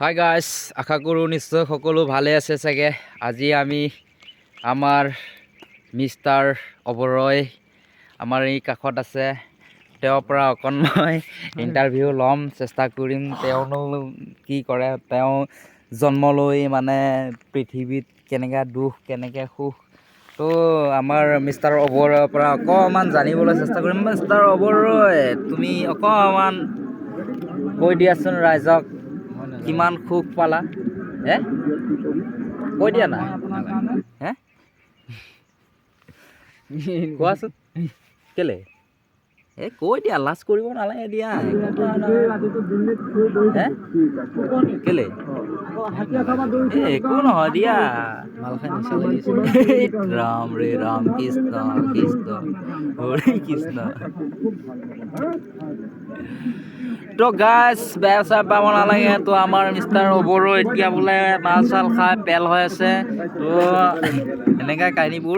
Hi guys, আশা কৰোঁ নিশ্চয় সকলো ভালে আছে চাগে। আজি আমি আমাৰ মিষ্টাৰ অবৰয় আমাৰ এই কাষত আছে। তেওঁৰ পৰা অকণ মই ইণ্টাৰভিউ ল'ম, চেষ্টা কৰিম তেওঁনো কি কৰে, তেওঁ জন্ম লৈ মানে পৃথিৱীত কেনেকৈ দুখ কেনেকৈ সুখ, তো আমাৰ মিষ্টাৰ অবৰয়ৰ পৰা অকণমান জানিবলৈ চেষ্টা কৰিম। মিষ্টাৰ অবৰয়, তুমি অকণমান কৈ দিয়াচোন ৰাইজক, কিমান সুখ পালা? কৈ দিয়া না কোৱাচোন কেলে কৈ দিয়া, লাজ কৰিব নালাগে দিয়া। কেলে একো নহয় দিয়া। ৰাম ৰে ৰাম, কৃষ্ণ কৃষ্ণ হৰি কৃষ্ণ। তো গাইছ, বেয়া চেয়া পাব নালাগে। তো আমাৰ মিষ্টাৰ অবৰয় এতিয়া বোলে মাল চাল খাই পেল হৈ আছে। তো এনেকৈ কাহিনীবোৰ